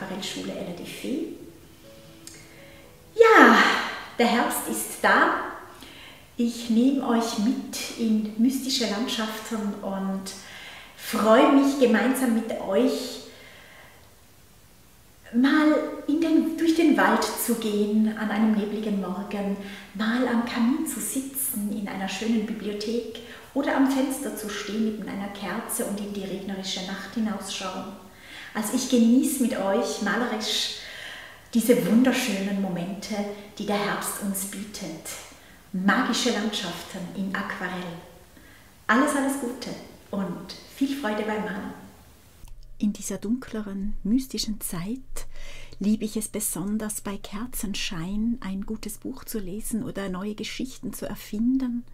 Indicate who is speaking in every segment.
Speaker 1: Aquarellschule LADFE. Ja, der Herbst ist da. Ich nehme euch mit in mystische Landschaften und freue mich, gemeinsam mit euch mal durch den Wald zu gehen an einem nebligen Morgen, mal am Kamin zu sitzen in einer schönen Bibliothek oder am Fenster zu stehen mit einer Kerze und in die regnerische Nacht hinausschauen. Also ich genieße mit euch malerisch diese wunderschönen Momente, die der Herbst uns bietet. Magische Landschaften in Aquarell. Alles, alles Gute und viel Freude beim Malen.
Speaker 2: In dieser dunkleren, mystischen Zeit liebe ich es besonders, bei Kerzenschein ein gutes Buch zu lesen oder neue Geschichten zu erfinden.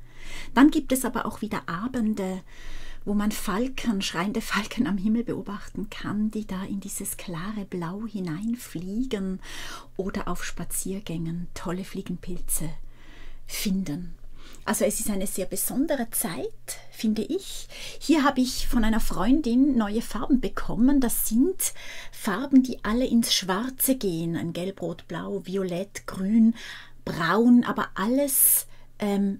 Speaker 2: Dann gibt es aber auch wieder Abende, wo man Falken, schreiende Falken am Himmel beobachten kann, die da in dieses klare Blau hineinfliegen oder auf Spaziergängen tolle Fliegenpilze finden. Also es ist eine sehr besondere Zeit, finde ich. Hier habe ich von einer Freundin neue Farben bekommen. Das sind Farben, die alle ins Schwarze gehen. Ein Gelb, Rot, Blau, Violett, Grün, Braun, aber alles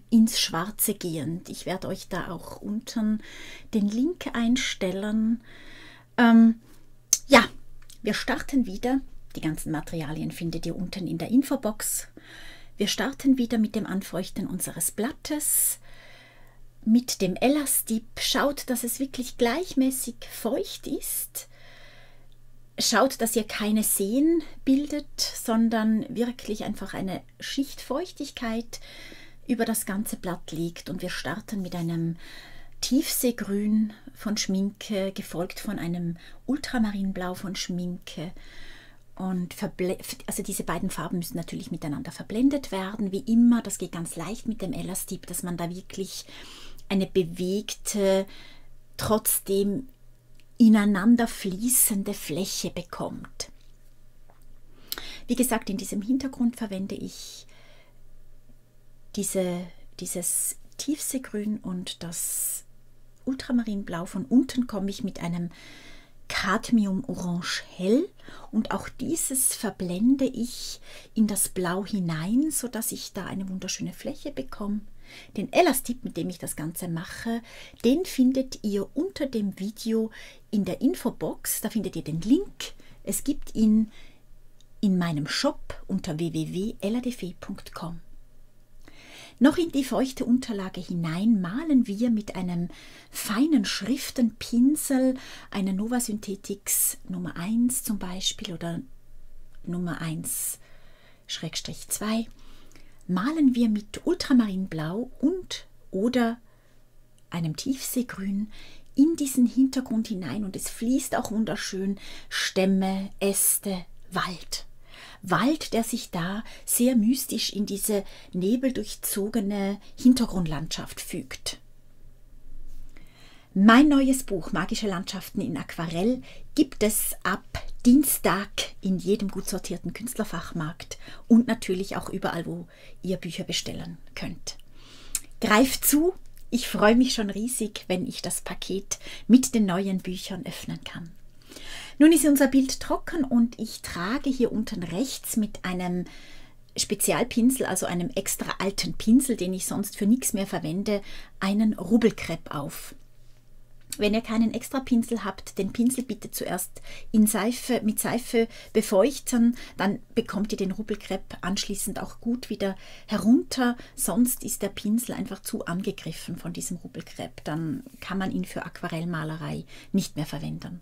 Speaker 2: ins Schwarze gehend. Ich werde euch da auch unten den Link einstellen. Ja, wir starten wieder. Die ganzen Materialien findet ihr unten in der Infobox. Wir starten wieder mit dem Anfeuchten unseres Blattes, mit dem Elastip. Schaut, dass es wirklich gleichmäßig feucht ist. Schaut, dass ihr keine Seen bildet, sondern wirklich einfach eine Schicht Feuchtigkeit über das ganze Blatt liegt. Und wir starten mit einem Tiefseegrün von Schminke, gefolgt von einem Ultramarinblau von Schminke. Und also diese beiden Farben müssen natürlich miteinander verblendet werden, wie immer. Das geht ganz leicht mit dem Elastip, dass man da wirklich eine bewegte, trotzdem ineinander fließende Fläche bekommt. Wie gesagt, in diesem Hintergrund verwende ich dieses Tiefseegrün und das Ultramarinblau. Von unten komme ich mit einem Cadmium Orange hell und auch dieses verblende ich in das Blau hinein, sodass ich da eine wunderschöne Fläche bekomme. Den Elastip, mit dem ich das Ganze mache, den findet ihr unter dem Video in der Infobox. Da findet ihr den Link. Es gibt ihn in meinem Shop unter www.ladfe.com. Noch in die feuchte Unterlage hinein malen wir mit einem feinen Schriftenpinsel, einer Nova Synthetics Nummer 1 zum Beispiel oder Nummer 1/2, malen wir mit Ultramarinblau und oder einem Tiefseegrün in diesen Hintergrund hinein und es fließt auch wunderschön Stämme, Äste, Wald. Wald, der sich da sehr mystisch in diese nebeldurchzogene Hintergrundlandschaft fügt. Mein neues Buch Magische Landschaften in Aquarell gibt es ab Dienstag in jedem gut sortierten Künstlerfachmarkt und natürlich auch überall, wo ihr Bücher bestellen könnt. Greift zu, ich freue mich schon riesig, wenn ich das Paket mit den neuen Büchern öffnen kann. Nun ist unser Bild trocken und ich trage hier unten rechts mit einem Spezialpinsel, also einem extra alten Pinsel, den ich sonst für nichts mehr verwende, einen Rubbelkrepp auf. Wenn ihr keinen extra Pinsel habt, den Pinsel bitte zuerst mit Seife befeuchten, dann bekommt ihr den Rubbelkrepp anschließend auch gut wieder herunter, sonst ist der Pinsel einfach zu angegriffen von diesem Rubbelkrepp, dann kann man ihn für Aquarellmalerei nicht mehr verwenden.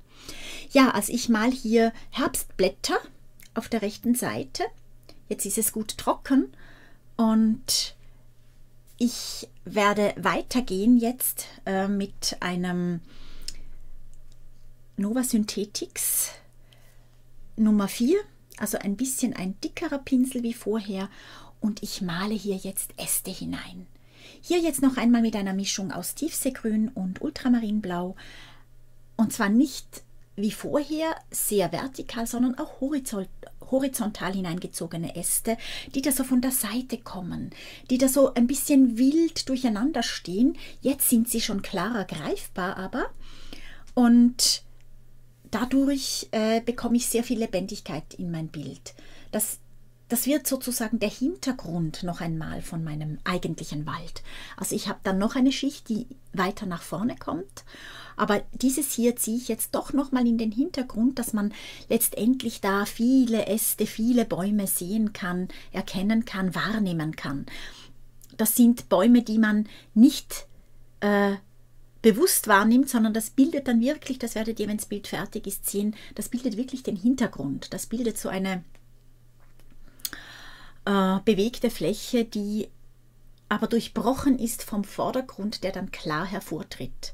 Speaker 2: Ja, also ich male hier Herbstblätter auf der rechten Seite, jetzt ist es gut trocken und ich werde weitergehen jetzt mit einem Nova Synthetics Nummer 4, also ein bisschen ein dickerer Pinsel wie vorher und ich male hier jetzt Äste hinein. Hier jetzt noch einmal mit einer Mischung aus Tiefseegrün und Ultramarinblau und zwar nicht wie vorher sehr vertikal, sondern auch horizontal hineingezogene Äste, die da so von der Seite kommen, die da so ein bisschen wild durcheinander stehen. Jetzt sind sie schon klarer greifbar aber und dadurch bekomme ich sehr viel Lebendigkeit in mein Bild. Das wird sozusagen der Hintergrund noch einmal von meinem eigentlichen Wald. Also ich habe dann noch eine Schicht, die weiter nach vorne kommt, aber dieses hier ziehe ich jetzt doch noch mal in den Hintergrund, dass man letztendlich da viele Äste, viele Bäume sehen kann, erkennen kann, wahrnehmen kann. Das sind Bäume, die man nicht bewusst wahrnimmt, sondern das bildet dann wirklich, das werdet ihr, wenn das Bild fertig ist, sehen, das bildet wirklich den Hintergrund. Das bildet so eine bewegte Fläche, die aber durchbrochen ist vom Vordergrund, der dann klar hervortritt.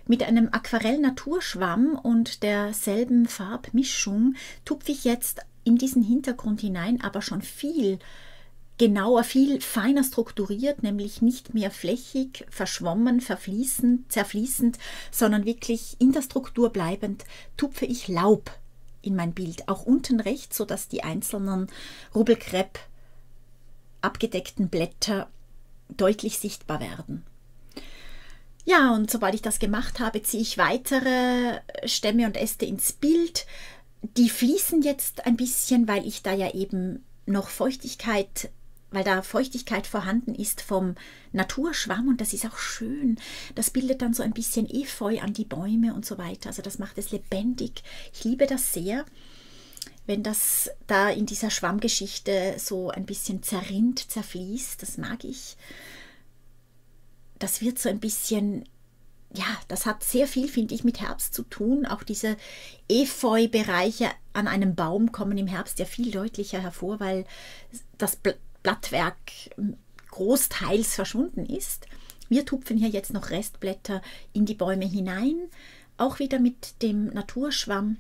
Speaker 2: Mit einem Aquarell-Naturschwamm und derselben Farbmischung tupfe ich jetzt in diesen Hintergrund hinein, aber schon viel genauer, viel feiner strukturiert, nämlich nicht mehr flächig, verschwommen, verfließend, zerfließend, sondern wirklich in der Struktur bleibend, tupfe ich Laub in mein Bild, auch unten rechts, sodass die einzelnen Rubbelkrepp abgedeckten Blätter deutlich sichtbar werden. Ja, und sobald ich das gemacht habe, ziehe ich weitere Stämme und Äste ins Bild. Die fließen jetzt ein bisschen, weil ich da ja eben noch Feuchtigkeit, weil da Feuchtigkeit vorhanden ist vom Naturschwamm, und das ist auch schön. Das bildet dann so ein bisschen Efeu an die Bäume und so weiter. Also das macht es lebendig. Ich liebe das sehr, wenn das da in dieser Schwammgeschichte so ein bisschen zerrinnt, zerfließt. Das mag ich. Das wird so ein bisschen, ja, das hat sehr viel, finde ich, mit Herbst zu tun. Auch diese Efeu-Bereiche an einem Baum kommen im Herbst ja viel deutlicher hervor, weil das Blattwerk großteils verschwunden ist. Wir tupfen hier jetzt noch Restblätter in die Bäume hinein, auch wieder mit dem Naturschwamm.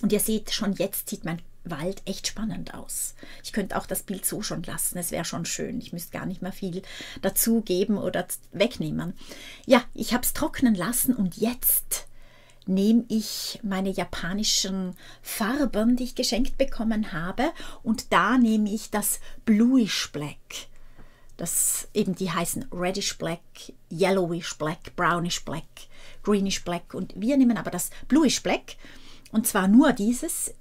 Speaker 2: Und ihr seht, schon jetzt sieht mein Wald echt spannend aus. Ich könnte auch das Bild so schon lassen, es wäre schon schön. Ich müsste gar nicht mehr viel dazu geben oder wegnehmen. Ja, ich habe es trocknen lassen und jetzt nehme ich meine japanischen Farben, die ich geschenkt bekommen habe, und da nehme ich das Bluish Black. Das eben, die heißen Reddish Black, Yellowish Black, Brownish Black, Greenish Black, und wir nehmen aber das Bluish Black, und zwar nur dieses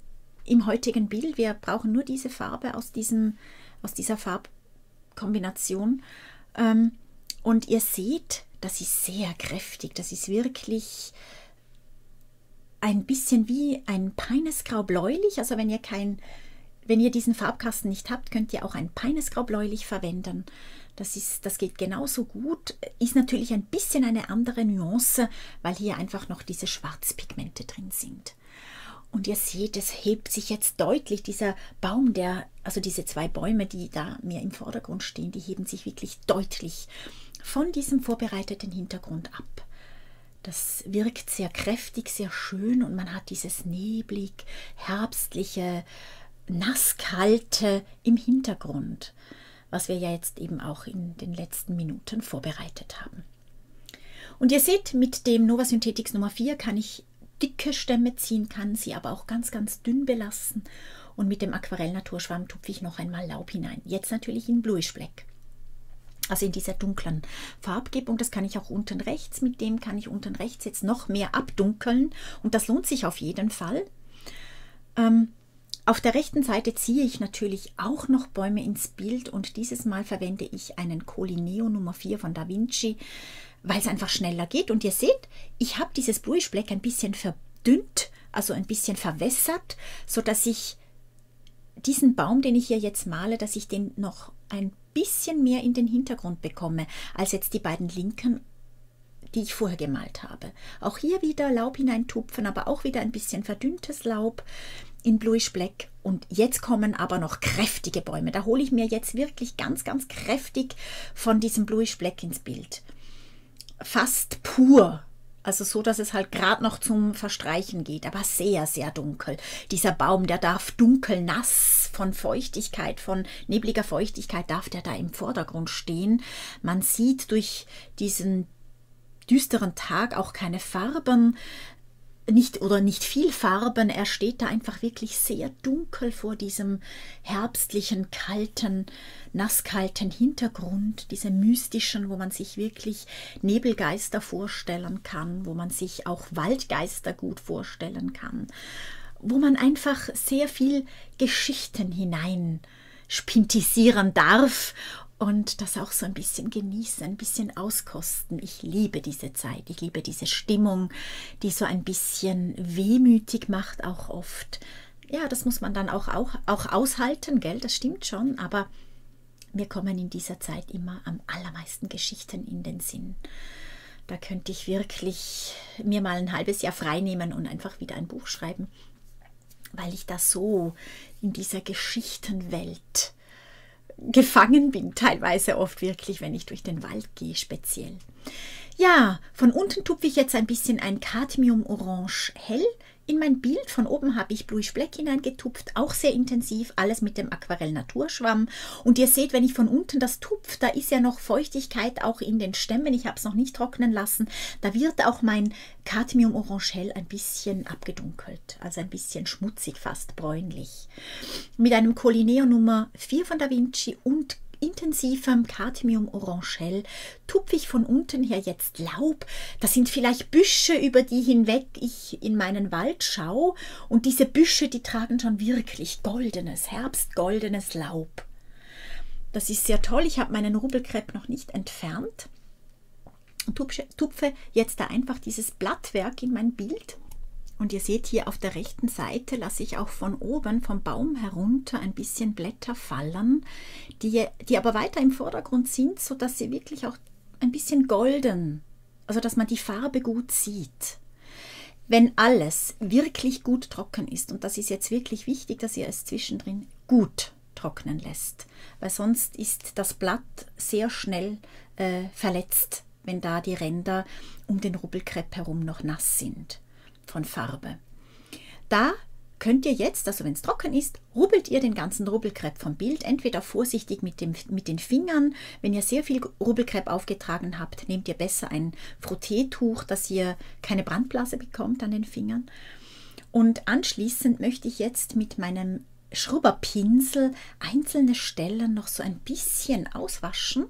Speaker 2: im heutigen Bild. Wir brauchen nur diese Farbe aus dieser Farbkombination, und ihr seht, das ist sehr kräftig, das ist wirklich ein bisschen wie ein Peinesgrau-bläulich. Also wenn ihr diesen Farbkasten nicht habt, könnt ihr auch ein Peinesgrau-bläulich verwenden. Das geht genauso gut. Ist natürlich ein bisschen eine andere Nuance, weil hier einfach noch diese Schwarzpigmente drin sind. Und ihr seht, es hebt sich jetzt deutlich, dieser Baum, also diese zwei Bäume, die da mir im Vordergrund stehen, die heben sich wirklich deutlich von diesem vorbereiteten Hintergrund ab. Das wirkt sehr kräftig, sehr schön, und man hat dieses neblig, herbstliche, nasskalte im Hintergrund, was wir ja jetzt eben auch in den letzten Minuten vorbereitet haben. Und ihr seht, mit dem Nova Synthetics Nummer 4 kann ich dicke Stämme ziehen, kann sie aber auch ganz, ganz dünn belassen, und mit dem Aquarell-Naturschwamm tupfe ich noch einmal Laub hinein. Jetzt natürlich in Bluish Black. Also in dieser dunklen Farbgebung, das kann ich auch unten rechts, mit dem kann ich unten rechts jetzt noch mehr abdunkeln, und das lohnt sich auf jeden Fall. Auf der rechten Seite ziehe ich natürlich auch noch Bäume ins Bild, und dieses Mal verwende ich einen Colineo Nummer 4 von Da Vinci, weil es einfach schneller geht. Und ihr seht, ich habe dieses Bluish Black ein bisschen verdünnt, also ein bisschen verwässert, sodass ich diesen Baum, den ich hier jetzt male, dass ich den noch ein bisschen mehr in den Hintergrund bekomme, als jetzt die beiden linken, die ich vorher gemalt habe. Auch hier wieder Laub hineintupfen, aber auch wieder ein bisschen verdünntes Laub in Bluish Black. Und jetzt kommen aber noch kräftige Bäume. Da hole ich mir jetzt wirklich ganz, ganz kräftig von diesem Bluish Black ins Bild. Fast pur. Also so, dass es halt gerade noch zum Verstreichen geht, aber sehr, sehr dunkel. Dieser Baum, der darf dunkel, nass, von Feuchtigkeit, von nebliger Feuchtigkeit, darf der da im Vordergrund stehen. Man sieht durch diesen düsteren Tag auch keine Farben. nicht viel Farben, er steht da einfach wirklich sehr dunkel vor diesem herbstlichen, kalten, nasskalten Hintergrund, diesem mystischen, wo man sich wirklich Nebelgeister vorstellen kann, wo man sich auch Waldgeister gut vorstellen kann, wo man einfach sehr viel Geschichten hinein spintisieren darf und das auch so ein bisschen genießen, ein bisschen auskosten. Ich liebe diese Zeit, ich liebe diese Stimmung, die so ein bisschen wehmütig macht, auch oft. Ja, das muss man dann auch aushalten, gell, das stimmt schon, aber mir kommen in dieser Zeit immer am allermeisten Geschichten in den Sinn. Da könnte ich wirklich mir mal ein halbes Jahr frei nehmen und einfach wieder ein Buch schreiben, weil ich da so in dieser Geschichtenwelt gefangen bin, teilweise oft wirklich, wenn ich durch den Wald gehe, speziell. Ja, von unten tupfe ich jetzt ein bisschen ein Cadmium-Orange hell in mein Bild. Von oben habe ich Bluish Black hineingetupft, auch sehr intensiv, alles mit dem Aquarell Naturschwamm. Und ihr seht, wenn ich von unten das tupfe, da ist ja noch Feuchtigkeit auch in den Stämmen. Ich habe es noch nicht trocknen lassen. Da wird auch mein Cadmium Orange hell ein bisschen abgedunkelt, also ein bisschen schmutzig, fast bräunlich. Mit einem Colineo Nummer 4 von Da Vinci und intensivem Cadmium Orange hell tupfe ich von unten her jetzt Laub. Das sind vielleicht Büsche, über die hinweg ich in meinen Wald schaue. Und diese Büsche, die tragen schon wirklich goldenes, herbstgoldenes Laub. Das ist sehr toll. Ich habe meinen Rubbelkrepp noch nicht entfernt und tupfe jetzt da einfach dieses Blattwerk in mein Bild. Und ihr seht hier auf der rechten Seite lasse ich auch von oben vom Baum herunter ein bisschen Blätter fallen, die aber weiter im Vordergrund sind, sodass sie wirklich auch ein bisschen golden, also dass man die Farbe gut sieht. Wenn alles wirklich gut trocken ist, und das ist jetzt wirklich wichtig, dass ihr es zwischendrin gut trocknen lässt, weil sonst ist das Blatt sehr schnell verletzt, wenn da die Ränder um den Rubbelkrepp herum noch nass sind von Farbe. Da könnt ihr jetzt, also wenn es trocken ist, rubbelt ihr den ganzen Rubbelkrepp vom Bild, entweder vorsichtig mit den Fingern. Wenn ihr sehr viel Rubbelkrepp aufgetragen habt, nehmt ihr besser ein Frotteetuch, dass ihr keine Brandblase bekommt an den Fingern. Und anschließend möchte ich jetzt mit meinem Schrubberpinsel einzelne Stellen noch so ein bisschen auswaschen.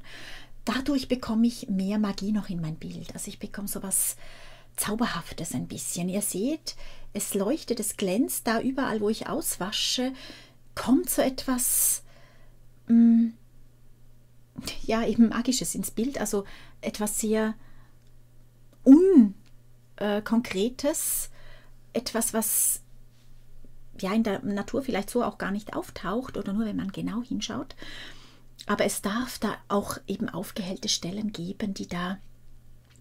Speaker 2: Dadurch bekomme ich mehr Magie noch in mein Bild. Also ich bekomme so was Zauberhaftes ein bisschen. Ihr seht, es leuchtet, es glänzt da überall, wo ich auswasche, kommt so etwas, ja, eben Magisches ins Bild, also etwas sehr Unkonkretes, etwas, was ja in der Natur vielleicht so auch gar nicht auftaucht oder nur, wenn man genau hinschaut. Aber es darf da auch eben aufgehellte Stellen geben, die da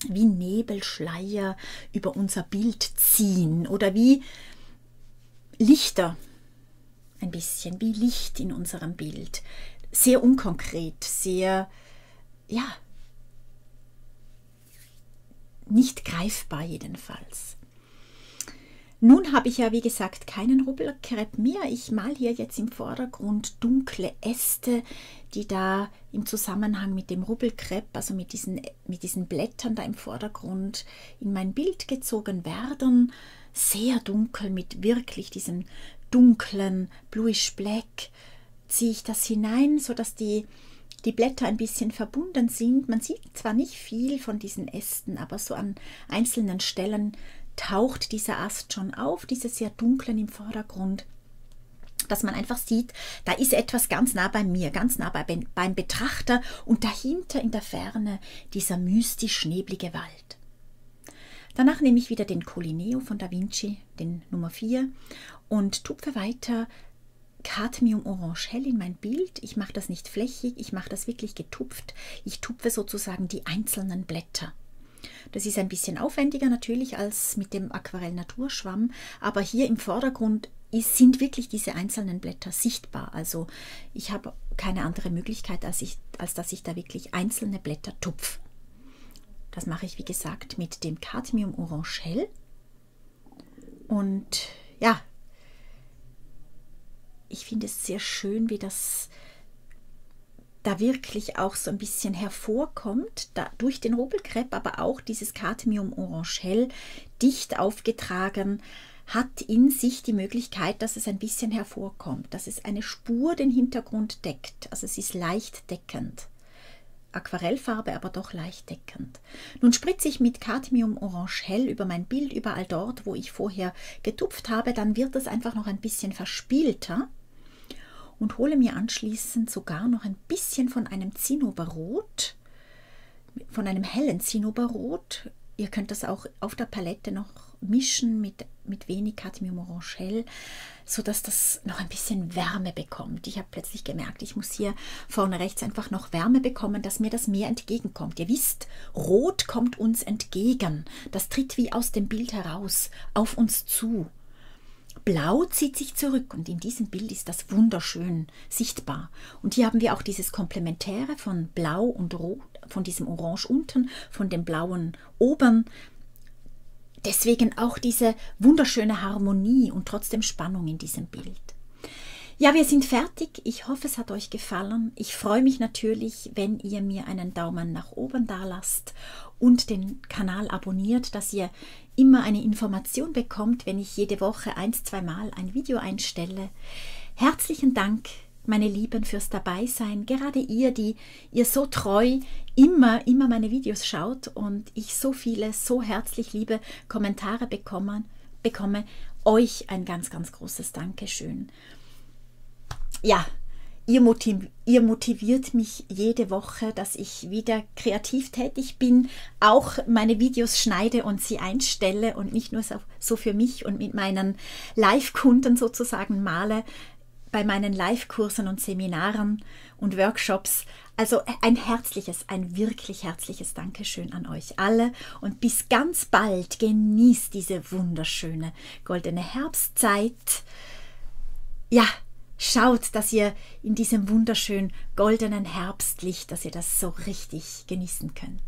Speaker 2: wie Nebelschleier über unser Bild ziehen oder wie Lichter, ein bisschen wie Licht in unserem Bild. Sehr unkonkret, sehr, ja, nicht greifbar jedenfalls. Nun habe ich ja, wie gesagt, keinen Rubbelkrepp mehr. Ich male hier jetzt im Vordergrund dunkle Äste, die da im Zusammenhang mit dem Rubbelkrepp, also mit diesen Blättern da im Vordergrund in mein Bild gezogen werden. Sehr dunkel mit wirklich diesem dunklen Bluish Black ziehe ich das hinein, sodass die Blätter ein bisschen verbunden sind. Man sieht zwar nicht viel von diesen Ästen, aber so an einzelnen Stellen taucht dieser Ast schon auf, diese sehr dunklen im Vordergrund, dass man einfach sieht, da ist etwas ganz nah bei mir, ganz nah beim Betrachter und dahinter in der Ferne dieser mystisch-neblige Wald. Danach nehme ich wieder den Colineo von Da Vinci, den Nummer 4, und tupfe weiter Cadmium Orange hell in mein Bild. Ich mache das nicht flächig, ich mache das wirklich getupft. Ich tupfe sozusagen die einzelnen Blätter. Das ist ein bisschen aufwendiger natürlich als mit dem Aquarell Naturschwamm, aber hier im Vordergrund sind wirklich diese einzelnen Blätter sichtbar. Also ich habe keine andere Möglichkeit, als dass ich da wirklich einzelne Blätter tupfe. Das mache ich, wie gesagt, mit dem Cadmium Orange hell. Und ja, ich finde es sehr schön, wie das da wirklich auch so ein bisschen hervorkommt, da durch den Hobelcrêpe, aber auch dieses Cadmium Orange Hell dicht aufgetragen, hat in sich die Möglichkeit, dass es ein bisschen hervorkommt, dass es eine Spur den Hintergrund deckt. Also es ist leicht deckend. Aquarellfarbe, aber doch leicht deckend. Nun spritze ich mit Cadmium Orange Hell über mein Bild, überall dort, wo ich vorher getupft habe, dann wird es einfach noch ein bisschen verspielter und hole mir anschließend sogar noch ein bisschen von einem Zinnoberrot, von einem hellen Zinnoberrot. Ihr könnt das auch auf der Palette noch mischen mit wenig Cadmium Orange Hell, sodass das noch ein bisschen Wärme bekommt. Ich habe plötzlich gemerkt, ich muss hier vorne rechts einfach noch Wärme bekommen, dass mir das mehr entgegenkommt. Ihr wisst, Rot kommt uns entgegen. Das tritt wie aus dem Bild heraus, auf uns zu. Blau zieht sich zurück und in diesem Bild ist das wunderschön sichtbar. Und hier haben wir auch dieses Komplementäre von Blau und Rot, von diesem Orange unten, von dem Blauen oben. Deswegen auch diese wunderschöne Harmonie und trotzdem Spannung in diesem Bild. Ja, wir sind fertig. Ich hoffe, es hat euch gefallen. Ich freue mich natürlich, wenn ihr mir einen Daumen nach oben da lasst und den Kanal abonniert, dass ihr immer eine Information bekommt, wenn ich jede Woche 1-2 Mal ein Video einstelle. Herzlichen Dank, meine Lieben, fürs Dabeisein. Gerade ihr, die ihr so treu immer meine Videos schaut und ich so viele, so herzlich liebe Kommentare bekomme. Euch ein ganz, ganz großes Dankeschön. Ja, ihr motiviert mich jede Woche, dass ich wieder kreativ tätig bin, auch meine Videos schneide und sie einstelle und nicht nur so für mich und mit meinen Live-Kunden sozusagen male, bei meinen Live-Kursen und Seminaren und Workshops. Also ein wirklich herzliches Dankeschön an euch alle und bis ganz bald. Genießt diese wunderschöne goldene Herbstzeit. Ja, schaut, dass ihr in diesem wunderschönen goldenen Herbstlicht, dass ihr das so richtig genießen könnt.